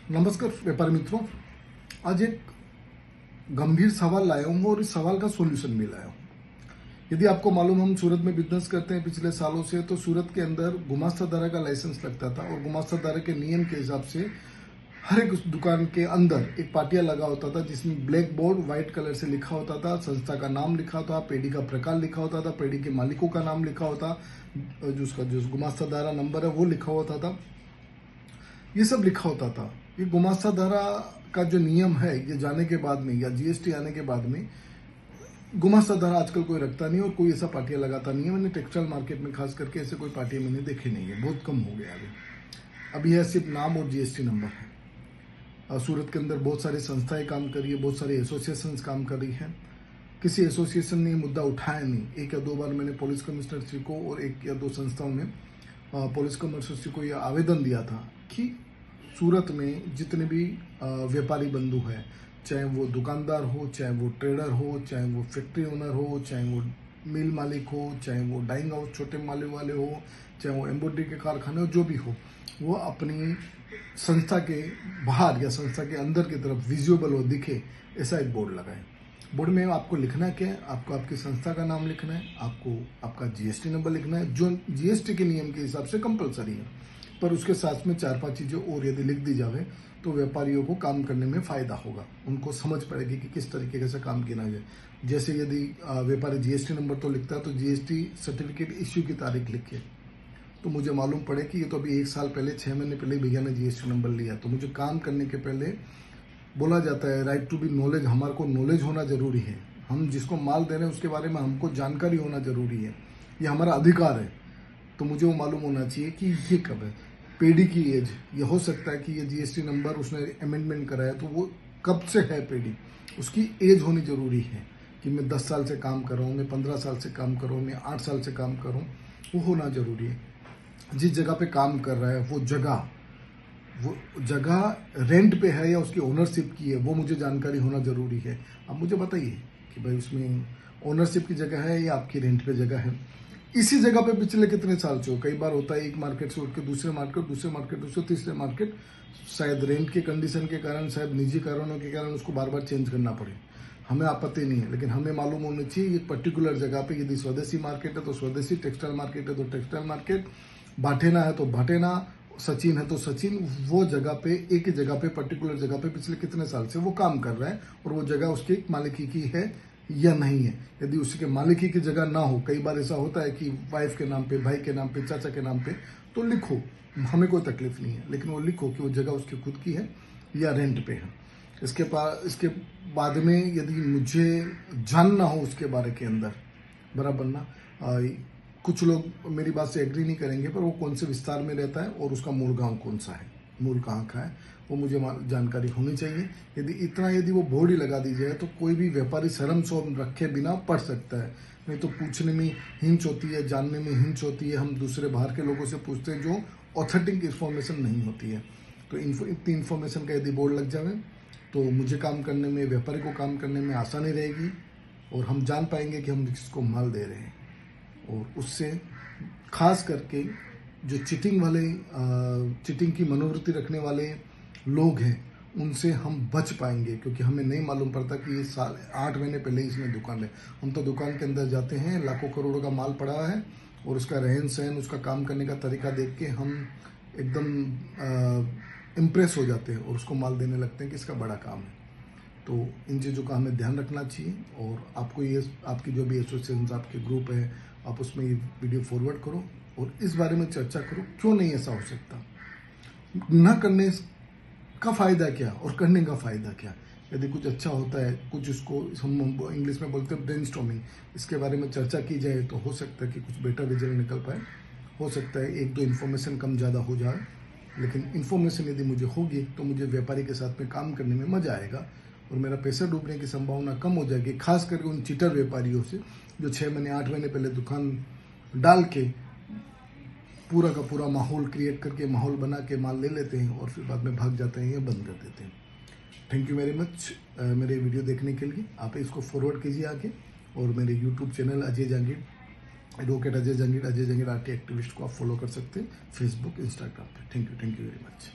नमस्कार व्यापारी मित्रों। आज एक गंभीर सवाल लाया हूँ और इस सवाल का सॉल्यूशन भी लाया हूँ। यदि आपको मालूम, हम सूरत में बिजनेस करते हैं पिछले सालों से, तो सूरत के अंदर गुमास्तादारा का लाइसेंस लगता था और गुमास्तादारा के नियम के हिसाब से हर एक दुकान के अंदर एक पाटिया लगा होता था जिसमें ब्लैक बोर्ड व्हाइट कलर से लिखा होता था, संस्था का नाम लिखा था, पेड़ी का प्रकार लिखा होता था, पेड़ी के मालिकों का नाम लिखा होता, जो गुमास्तादारा नंबर है वो लिखा होता था। ये सब लिखा होता था। ये गुमास्तादारा का जो नियम है, ये जाने के बाद में या जीएसटी आने के बाद में गुमास्तादारा आजकल कोई रखता नहीं और कोई ऐसा पार्टियां लगाता नहीं है। मैंने टेक्सटाइल मार्केट में खास करके ऐसे कोई पार्टियां मैंने देखे नहीं है, बहुत कम हो गया अभी यह सिर्फ नाम और जीएसटी नंबर है। सूरत के अंदर बहुत सारी संस्थाएं काम कर रही है, बहुत सारी एसोसिएशन काम कर रही है। किसी एसोसिएशन ने मुद्दा उठाया नहीं। एक या दो बार मैंने पुलिस कमिश्नर श्री को और एक या दो संस्थाओं ने पुलिस कमिश्नर श्री को यह आवेदन दिया था कि सूरत में जितने भी व्यापारी बंधु हैं, चाहे वो दुकानदार हो, चाहे वो ट्रेडर हो, चाहे वो फैक्ट्री ओनर हो, चाहे वो मिल मालिक हो, चाहे वो डाइंग हाउस छोटे माले वाले हो, चाहे वो एम्ब्रॉयडरी के कारखाने हो, जो भी हो, वो अपनी संस्था के बाहर या संस्था के अंदर की तरफ विजिबल हो, दिखे, ऐसा एक बोर्ड लगाए। बोर्ड में आपको लिखना क्या है? आपको आपकी संस्था का नाम लिखना है, आपको आपका जीएसटी नंबर लिखना है, जो जीएसटी के नियम के हिसाब से कंपलसरी है। पर उसके साथ में 4-5 चीज़ें और यदि लिख दी जाए तो व्यापारियों को काम करने में फ़ायदा होगा। उनको समझ पड़ेगी कि किस तरीके से काम किया जाए। जैसे यदि व्यापारी जीएसटी नंबर तो लिखता है तो जीएसटी सर्टिफिकेट इश्यू की तारीख लिखे, तो मुझे मालूम पड़े कि ये तो अभी 1 साल पहले, 6 महीने पहले भैया ने जीएसटी नंबर लिया। तो मुझे काम करने के पहले बोला जाता है राइट टू बी नॉलेज, हमारे को नॉलेज होना ज़रूरी है। हम जिसको माल दे रहे हैं उसके बारे में हमको जानकारी होना ज़रूरी है, ये हमारा अधिकार है। तो मुझे वो मालूम होना चाहिए कि ये कब है। पेडी की एज, ये हो सकता है कि ये जीएसटी नंबर उसने अमेंडमेंट कराया तो वो कब से है पेडी, उसकी एज होनी ज़रूरी है कि मैं 10 साल से काम कर रहा हूँ, मैं 15 साल से काम कर रहा हूँ, मैं 8 साल से काम कर रहा हूँ, वो होना ज़रूरी है। जिस जगह पे काम कर रहा है वो जगह रेंट पे है या उसकी ओनरशिप की है, वो मुझे जानकारी होना ज़रूरी है। अब मुझे बताइए कि भाई उसमें ओनरशिप की जगह है या आपकी रेंट पे जगह है। इसी जगह पे पिछले कितने साल से हो। कई बार होता है एक मार्केट से उठ के दूसरे मार्केट से तीसरे मार्केट, शायद रेंट के कंडीशन के कारण, शायद निजी कारणों के कारण उसको बार बार चेंज करना पड़े। हमें आपत्ति नहीं है, लेकिन हमें मालूम होना चाहिए एक पर्टिकुलर जगह पे, यदि स्वदेशी मार्केट है तो स्वदेशी, टेक्सटाइल मार्केट है तो टेक्सटाइल मार्केट, भाटेना है तो भाटेना, सचिन है तो सचिन, वो जगह पे, एक ही जगह पे, पर्टिकुलर जगह पे पिछले कितने साल से वो काम कर रहा है और वो जगह उसकी मालिकी की है या नहीं है। यदि उसके मालिकी की जगह ना हो, कई बार ऐसा होता है कि वाइफ के नाम पे, भाई के नाम पे, चाचा के नाम पे, तो लिखो, हमें कोई तकलीफ नहीं है, लेकिन वो लिखो कि वो जगह उसकी खुद की है या रेंट पे है। इसके बाद में यदि मुझे जानना हो उसके बारे के अंदर, बराबर ना, कुछ लोग मेरी बात से एग्री नहीं करेंगे, पर वो कौन से विस्तार में रहता है और उसका मूल गांव कौन सा है, मूल कहाँ का है, वो मुझे जानकारी होनी चाहिए। यदि वो बोर्ड ही लगा दी जाए तो कोई भी व्यापारी शर्म शोम रखे बिना पढ़ सकता है। नहीं तो पूछने में हिंच होती है, जानने में हिंच होती है। हम दूसरे बाहर के लोगों से पूछते हैं जो ऑथेंटिक इन्फॉर्मेशन नहीं होती है। तो इतनी इन्फॉर्मेशन का यदि बोर्ड लग जाए तो मुझे काम करने में, व्यापारी को काम करने में आसानी रहेगी और हम जान पाएंगे कि हम किसको माल दे रहे हैं। और उससे खास करके जो चिटिंग की मनोवृत्ति रखने वाले लोग हैं, उनसे हम बच पाएंगे, क्योंकि हमें नहीं मालूम पड़ता कि ये 8 महीने पहले इसमें दुकान है। हम तो दुकान के अंदर जाते हैं, लाखों करोड़ों का माल पड़ा है और उसका रहन सहन, उसका काम करने का तरीका देख के हम एकदम इम्प्रेस हो जाते हैं और उसको माल देने लगते हैं कि इसका बड़ा काम है। तो इन चीज़ों का हमें ध्यान रखना चाहिए। और आपको ये, आपकी जो भी एसोसिएशन, आपके ग्रुप है, आप उसमें ये वीडियो फॉरवर्ड करो और इस बारे में चर्चा करो, क्यों नहीं ऐसा हो सकता। न करने का फ़ायदा क्या और करने का फ़ायदा क्या। यदि कुछ अच्छा होता है, कुछ उसको हम इंग्लिश में बोलते हैं ब्रेनस्टॉर्मिंग, इसके बारे में चर्चा की जाए तो हो सकता है कि कुछ बेटर रिजल्ट निकल पाए। हो सकता है 1-2 इन्फॉर्मेशन कम ज़्यादा हो जाए, लेकिन इन्फॉर्मेशन यदि मुझे होगी तो मुझे व्यापारी के साथ में काम करने में मज़ा आएगा और मेरा पैसा डूबने की संभावना कम हो जाएगी। खास करके उन चीटर व्यापारियों से जो 6 महीने 8 महीने पहले दुकान डाल के पूरा का पूरा माहौल क्रिएट करके, माहौल बना के माल ले लेते हैं और फिर बाद में भाग जाते हैं या बंद कर देते हैं। थैंक यू वेरी मच मेरे वीडियो देखने के लिए। आप इसको फॉरवर्ड कीजिए आगे और मेरे YouTube channel Ajay Jahangir, advocate Ajay Jahangir RT activist को आप फॉलो कर सकते हैं फेसबुक, इंस्टाग्राम पे। Thank you very much.